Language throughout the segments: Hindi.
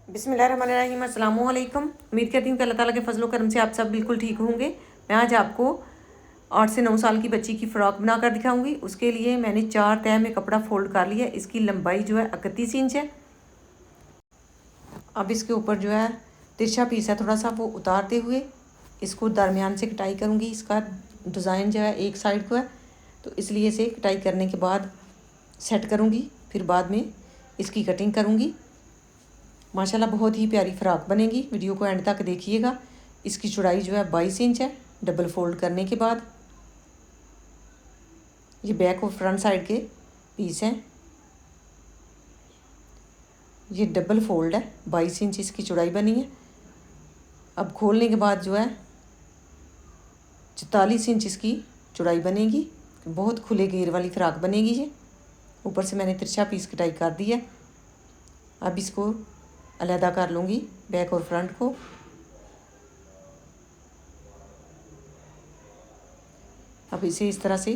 बिस्मिल्लाहिर्रहमानिर्रहीम, अस्सलाम वालेकुम। उम्मीद करती हूँ कि अल्लाह ताला के फजलो करम से आप सब बिल्कुल ठीक होंगे। मैं आज आपको 8 से 9 साल की बच्ची की फ़्रॉक बनाकर दिखाऊंगी। उसके लिए मैंने 4 तह में कपड़ा फोल्ड कर लिया। इसकी लंबाई जो है 31 इंच है। अब इसके ऊपर जो है तिरछा पीस है थोड़ा सा, वो उतारते हुए इसको दरमियान से कटाई करूँगी। इसका डिज़ाइन जो है एक साइड को है, तो इसलिए इसे कटाई करने के बाद सेट करूँगी, फिर बाद में इसकी कटिंग करूँगी। माशाल्लाह बहुत ही प्यारी फ़्रॉक बनेगी। वीडियो को एंड तक देखिएगा। इसकी चौड़ाई जो है 22 इंच है। डबल फोल्ड करने के बाद ये बैक और फ्रंट साइड के पीस हैं। ये डबल फोल्ड है, 22 इंच इसकी चौड़ाई बनी है। अब खोलने के बाद जो है 44 इंच इसकी चौड़ाई बनेगी। बहुत खुले घेर वाली फ़्रॉक बनेगी ये। ऊपर से मैंने तिरछा पीस कटाई कर दी है। अब इसको अलहदा कर लूँगी, बैक और फ्रंट को। अब इसे इस तरह से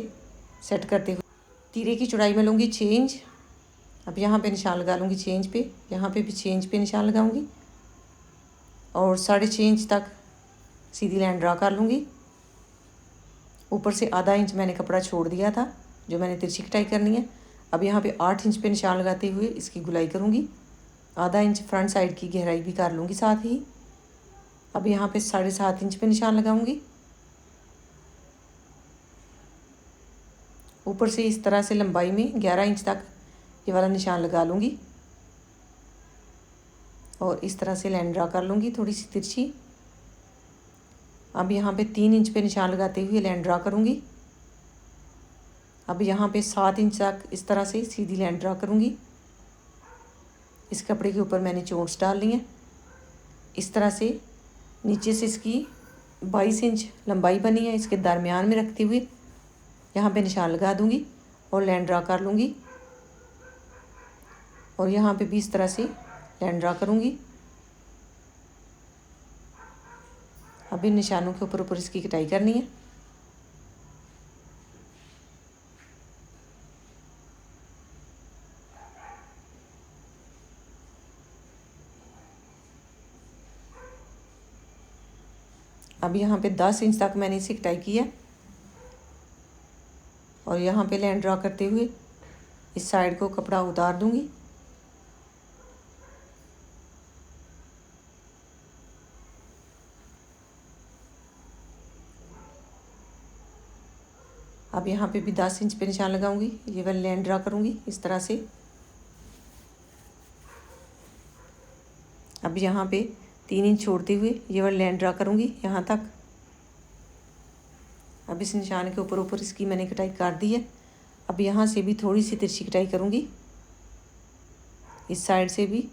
सेट करते हुए तीरे की चौड़ाई में लूँगी 6 इंच। अब यहाँ पे निशान लगा लूँगी 6 इंच पे, यहाँ पे भी 6 इंच पे निशान लगाऊँगी और 6.5 इंच तक सीधी लाइन ड्रा कर लूँगी। ऊपर से आधा इंच मैंने कपड़ा छोड़ दिया था जो मैंने तिरछी कटाई करनी है। अब यहाँ पे 8 इंच पे निशान लगाते हुए इसकी गुलाई करूँगी। आधा इंच फ्रंट साइड की गहराई भी कर लूँगी साथ ही। अब यहाँ पे 7.5 इंच पे निशान लगाऊँगी। ऊपर से इस तरह से लंबाई में 11 इंच तक ये वाला निशान लगा लूँगी और इस तरह से लाइन ड्रा कर लूँगी थोड़ी सी तिरछी। अब यहाँ पे 3 इंच पे निशान लगाते हुए लाइन ड्रा करूँगी। अब यहाँ पे 7 इंच तक इस तरह से सीधी लाइन ड्रा करूँगी। इस कपड़े के ऊपर मैंने चोंच डाल ली है। इस तरह से नीचे से इसकी 22 इंच लंबाई बनी है, इसके दरमियान में रखते हुए यहाँ पे निशान लगा दूँगी और लाइन ड्रा कर लूँगी और यहाँ पे भी इस तरह से लाइन ड्रा करूँगी। अब इन निशानों के ऊपर इसकी कटाई करनी है। अब यहाँ पे 10 इंच तक मैंने इसे कटाई की है और यहाँ पे लाइन ड्रा करते हुए इस साइड को कपड़ा उतार दूँगी। अब यहाँ पे भी 10 इंच पे निशान लगाऊंगी। ये वाली लाइन ड्रा करूँगी इस तरह से। अब यहाँ पे 3 इंच छोड़ते हुए ये वाली लाइन ड्रा करूँगी यहाँ तक। अब इस निशान के ऊपर इसकी मैंने कटाई कर दी है। अब यहाँ से भी थोड़ी सी तिरछी कटाई करूँगी, इस साइड से भी,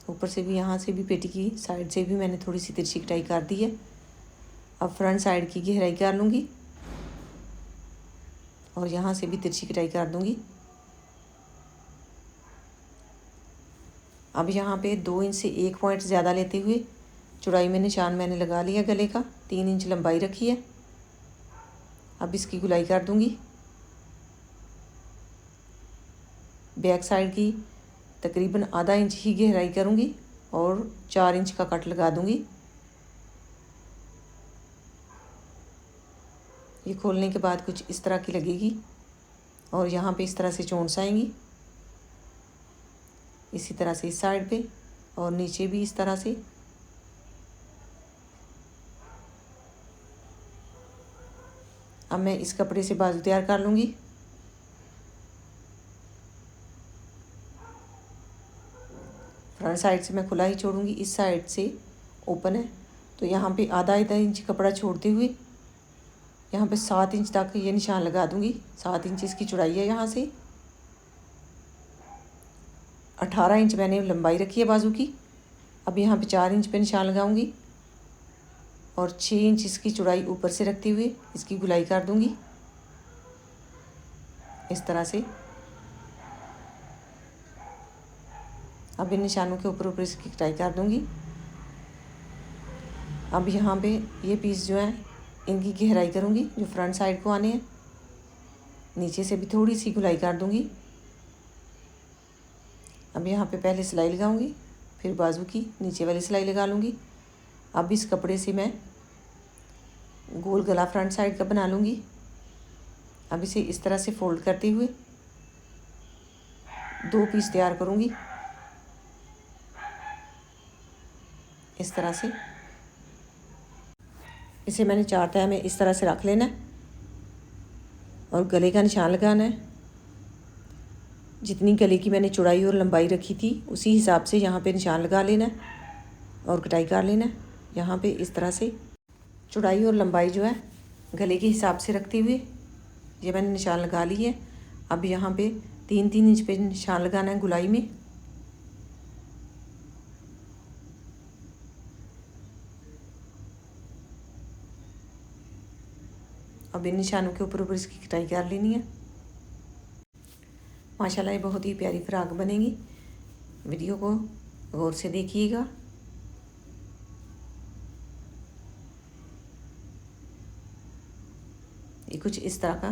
ऊपर से भी, यहाँ से भी, पेटी की साइड से भी मैंने थोड़ी सी तिरछी कटाई कर दी है। अब फ्रंट साइड की गहराई कर लूँगी और यहाँ से भी तिरछी कटाई कर दूँगी। अब यहाँ पे 2 इंच से 1 पॉइंट ज़्यादा लेते हुए चौड़ाई में निशान मैंने लगा लिया गले का। 3 इंच लंबाई रखी है। अब इसकी गुलाई कर दूँगी। बैक साइड की तकरीबन आधा इंच ही गहराई करूँगी और 4 इंच का कट लगा दूँगी। ये खोलने के बाद कुछ इस तरह की लगेगी और यहाँ पे इस तरह से चोंच आएंगी। इसी तरह से इस साइड पे और नीचे भी इस तरह से। अब मैं इस कपड़े से बाजू तैयार कर लूँगी। फ्रंट साइड से मैं खुला ही छोड़ूंगी, इस साइड से ओपन है तो यहाँ पे आधा इंच कपड़ा छोड़ते हुए यहाँ पे 7 इंच तक ये निशान लगा दूँगी। 7 इंच इसकी चौड़ाई है। यहाँ से 18 इंच मैंने लंबाई रखी है बाजू की। अब यहाँ पे 4 इंच पे निशान लगाऊंगी और 6 इंच इसकी चौड़ाई ऊपर से रखते हुए इसकी गुलाई कर दूँगी इस तरह से। अब इन निशानों के ऊपर इसकी कटाई कर दूँगी। अब यहाँ पे ये पीस जो है इनकी गहराई करूँगी जो फ्रंट साइड को आने हैं। नीचे से भी थोड़ी सी गुलाई कर दूँगी। अब अब यहाँ पे पहले सिलाई लगाऊंगी, फिर बाजू की नीचे वाली सिलाई लगा लूँगी। अब इस कपड़े से मैं गोल गला फ्रंट साइड का बना लूँगी। अब इसे इस तरह से फोल्ड करते हुए 2 पीस तैयार करूँगी इस तरह से। इसे मैंने 4 तह में इस तरह से रख लेना है और गले का निशान लगाना है। जितनी गले की मैंने चौड़ाई और लंबाई रखी थी उसी हिसाब से यहाँ पे निशान लगा लेना है और कटाई कर लेना है। यहाँ पे इस तरह से चौड़ाई और लंबाई जो है गले के हिसाब से रखते हुए ये मैंने निशान लगा ली है। अब यहाँ पे 3-3 इंच पे निशान लगाना है गुलाई में। अब इन निशानों के ऊपर ऊपर इसकी कटाई कर लेनी है। माशाल्लाह ये बहुत ही प्यारी फ्राक बनेगी। वीडियो को गौर से देखिएगा। ये कुछ इस तरह का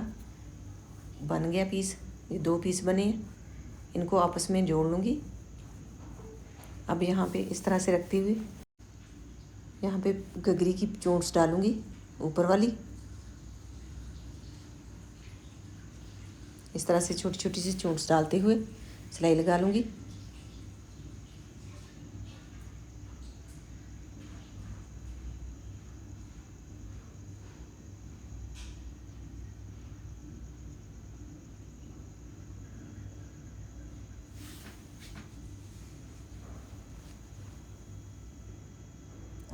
बन गया पीस। ये 2 पीस बने हैं, इनको आपस में जोड़ लूँगी। अब यहाँ पे इस तरह से रखते हुए यहाँ पे गगरी की चोंच डालूँगी ऊपर वाली। इस तरह से छोटी छोटी सी चोंच डालते हुए सिलाई लगा लूँगी।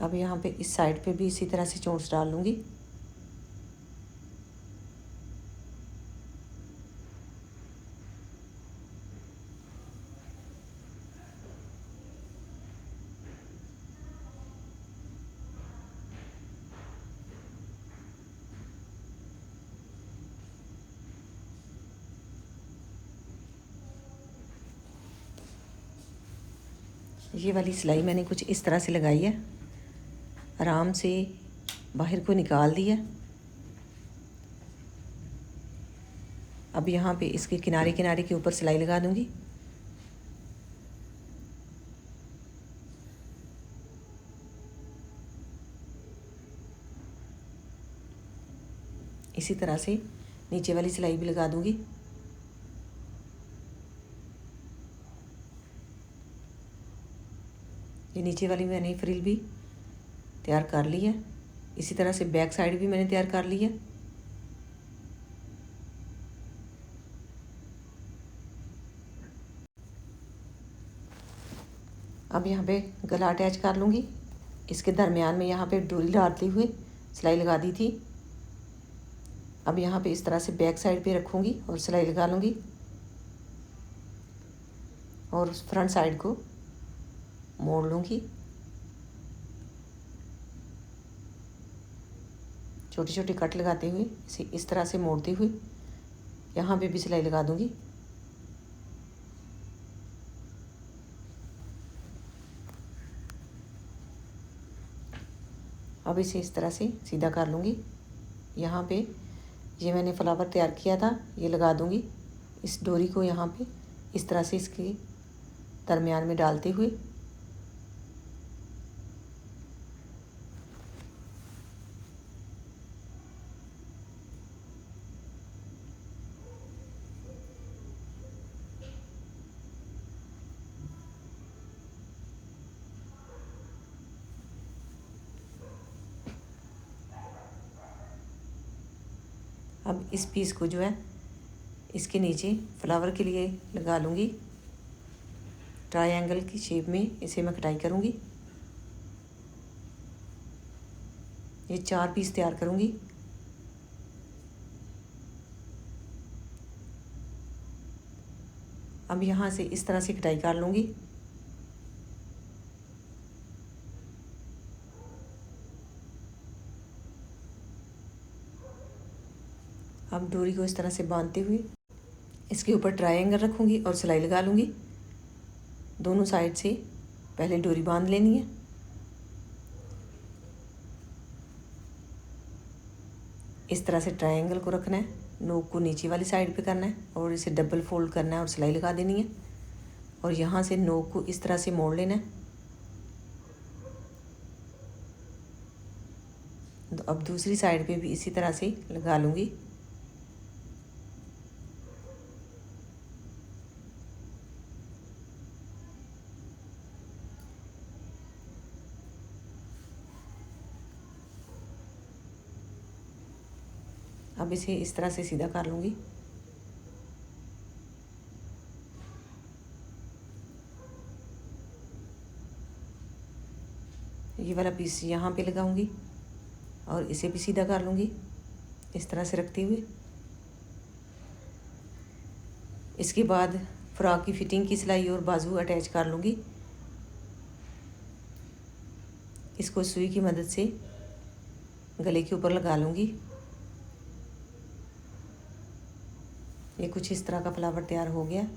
अब यहाँ पे इस साइड पे भी इसी तरह से चोंच डाल लूँगी। ये वाली सिलाई मैंने कुछ इस तरह से लगाई है, आराम से बाहर को निकाल दिया। अब यहाँ पे इसके किनारे किनारे के ऊपर सिलाई लगा दूँगी। इसी तरह से नीचे वाली सिलाई भी लगा दूँगी। ये नीचे वाली मैंने फ्रिल भी तैयार कर ली है। इसी तरह से बैक साइड भी मैंने तैयार कर ली है। अब यहाँ पे गला अटैच कर लूँगी। इसके दरमियान में यहाँ पे डोरी डालते हुए सिलाई लगा दी थी। अब यहाँ पे इस तरह से बैक साइड पे रखूँगी और सिलाई लगा लूँगी और फ्रंट साइड को मोड़ लूँगी। छोटी छोटी कट लगाते हुए इसे इस तरह से मोड़ते हुए यहाँ पे भी सिलाई लगा दूँगी। अब इसे इस तरह से सीधा कर लूँगी। यहाँ पे ये मैंने फ्लावर तैयार किया था, ये लगा दूँगी। इस डोरी को यहाँ पे इस तरह से इसके दरमियान में डालते हुए अब इस पीस को जो है इसके नीचे फ्लावर के लिए लगा लूँगी। ट्रायंगल की शेप में इसे मैं कटाई करूँगी। ये 4 पीस तैयार करूँगी। अब यहाँ से इस तरह से कटाई कर लूँगी। अब डोरी को इस तरह से बांधते हुए इसके ऊपर ट्रायंगल रखूँगी और सिलाई लगा लूँगी। दोनों साइड से पहले डोरी बांध लेनी है। इस तरह से ट्रायंगल को रखना है, नोक को नीचे वाली साइड पे करना है और इसे डबल फोल्ड करना है और सिलाई लगा देनी है। और यहाँ से नोक को इस तरह से मोड़ लेना है। तो अब दूसरी साइड पे भी इसी तरह से लगा लूँगी। अब इसे इस तरह से सीधा कर लूँगी। ये वाला पीस यहाँ पे लगाऊंगी और इसे भी सीधा कर लूँगी इस तरह से रखते हुए। इसके बाद फ्रॉक की फिटिंग की सिलाई और बाजू अटैच कर लूँगी। इसको सुई की मदद से गले के ऊपर लगा लूँगी। ये कुछ इस तरह का फ्लावर तैयार हो गया।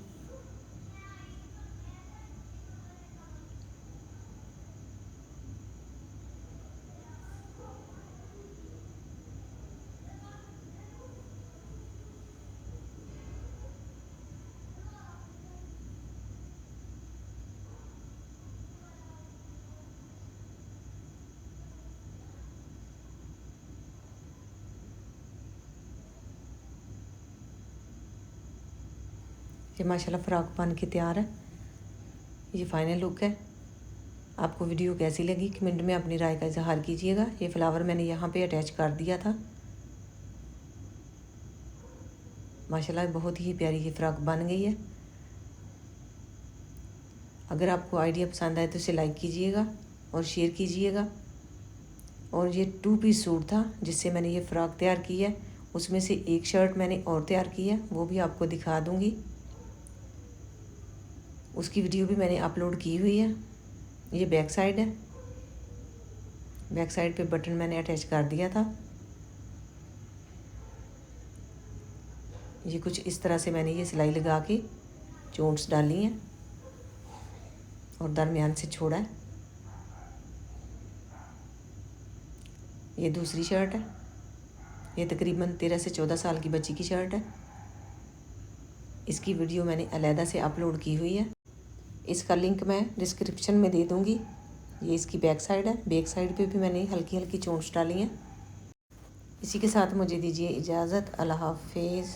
ये माशाल्लाह फ्रॉक बन के तैयार है। ये फाइनल लुक है। आपको वीडियो कैसी लगी कमेंट में अपनी राय का इजहार कीजिएगा। ये फ्लावर मैंने यहाँ पे अटैच कर दिया था। माशाल्लाह बहुत ही प्यारी ये फ्रॉक बन गई है। अगर आपको आइडिया पसंद आए तो इसे लाइक कीजिएगा और शेयर कीजिएगा। और ये 2 पीस सूट था जिससे मैंने ये फ़्रॉक तैयार की है। उसमें से एक शर्ट मैंने और तैयार की है, वो भी आपको दिखा दूँगी। उसकी वीडियो भी मैंने अपलोड की हुई है। ये बैक साइड है। बैक साइड पे बटन मैंने अटैच कर दिया था। ये कुछ इस तरह से मैंने ये सिलाई लगा के चोंट्स डाली हैं और दरमियान से छोड़ा है। ये दूसरी शर्ट है। ये तकरीबन 13 से 14 साल की बच्ची की शर्ट है। इसकी वीडियो मैंने अलहदा से अपलोड की हुई है। इसका लिंक मैं डिस्क्रिप्शन में दे दूँगी। ये इसकी बैक साइड है। बैक साइड पे भी मैंने हल्की हल्की चोंच डाली हैं। इसी के साथ मुझे दीजिए इजाज़त। अल्लाह हाफ़िज़।